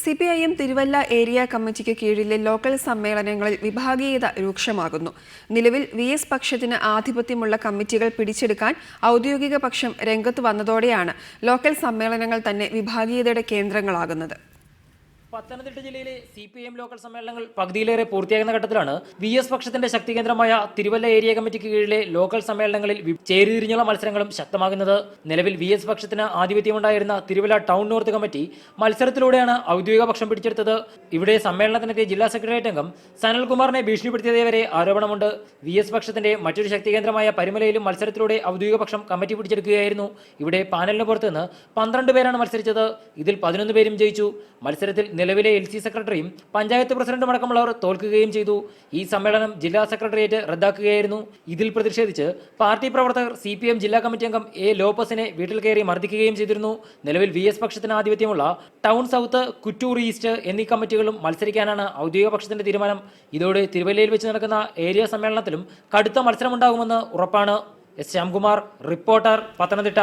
CPIM Thiruvalla area കമ്മിറ്റിക്ക് കീഴിലെ local സമ്മേളനങ്ങളിൽ വിഭാഗീയത രൂക്ഷമാകുന്നു. നിലവിൽ VS പക്ഷത്തിന് ആധിപത്യമുള്ള കമ്മിറ്റികൾ പിടിച്ചെടുക്കാൻ ഔദ്യോഗിക പക്ഷം രംഗത്ത് വന്നതോടെയാണ് ലോക്കൽ സമ്മേളനങ്ങൾ തന്നെ വിഭാഗീയതയുടെ കേന്ദ്രങ്ങളാകുന്നത്. പത്തനംതിട്ട ജില്ലയിലെ CPIM ലോക്കൽ സമ്മേളനങ്ങൾ പകുതിയിലേറെ പൂർത്തിയാകുന്ന ഘട്ടത്തിലാണ് VS പക്ഷത്തിന്റെ ശക്തി കേന്ദ്രമായ തിരുവല്ല ഏരിയ കമ്മിറ്റിക്ക് കീഴിലെ ലോക്കൽ സമ്മേളനങ്ങളിൽ ചേരിതിരിഞ്ഞുള്ള മത്സരങ്ങളും ശക്തമാകുന്നത്. നിലവിൽ VS പക്ഷത്തിന് ആധിപത്യമുണ്ടായിരുന്ന തിരുവല്ല ടൗൺ നോർത്ത് കമ്മിറ്റി മത്സരത്തിലൂടെയാണ് ഔദ്യോഗിക പക്ഷം പിടിച്ചെടുത്തത്. ഇവിടെ സമ്മേളനത്തിനെത്തിയ ജില്ലാ സെക്രട്ടേറിയറ്റ് അംഗം സനൽകുമാറിനെ ഭീഷണിപ്പെടുത്തിയതേവരെ ആരോപണമുണ്ട്. VS പക്ഷത്തിന്റെ മറ്റൊരു ശക്തി കേന്ദ്രമായ പരിമലയിലും മത്സരത്തിലൂടെ ഔദ്യോഗിക പക്ഷം കമ്മിറ്റി പിടിച്ചെടുക്കുകയായിരുന്നു. ഇവിടെ പാനലിന് പുറത്തുനിന്ന് 12 പേരാണ് മത്സരിച്ചത്. ഇതിൽ 11 പേരും ജയിച്ചു. മത്സരത്തിൽ നിലവിലെ LC സെക്രട്ടറിയും പഞ്ചായത്ത് പ്രസിഡന്റും അടക്കമുള്ളവർ തോൽക്കുകയും ചെയ്തു. ഈ സമ്മേളനം ജില്ലാ സെക്രട്ടേറിയറ്റ് റദ്ദാക്കുകയായിരുന്നു. ഇതിൽ പ്രതിഷേധിച്ച് പാർട്ടി പ്രവർത്തകർ CPM ജില്ലാ കമ്മിറ്റി അംഗം A. ലോപ്പസിനെ വീട്ടിൽ കയറി മർദ്ദിക്കുകയും ചെയ്തിരുന്നു. നിലവിൽ VS പക്ഷത്തിന് ആധിപത്യമുള്ള ടൗൺ സൗത്ത്, കുറ്റൂർ ഈസ്റ്റ് എന്നീ കമ്മിറ്റികളും മത്സരിക്കാനാണ് ഔദ്യോഗിക പക്ഷത്തിന്റെ തീരുമാനം. ഇതോടെ തിരുവല്ലയിൽ വെച്ച് നടക്കുന്ന ഏരിയ സമ്മേളനത്തിലും കടുത്ത മത്സരമുണ്ടാകുമെന്ന് ഉറപ്പാണ്. S. ശ്യാംകുമാർ, റിപ്പോർട്ടർ, പത്തനംതിട്ട.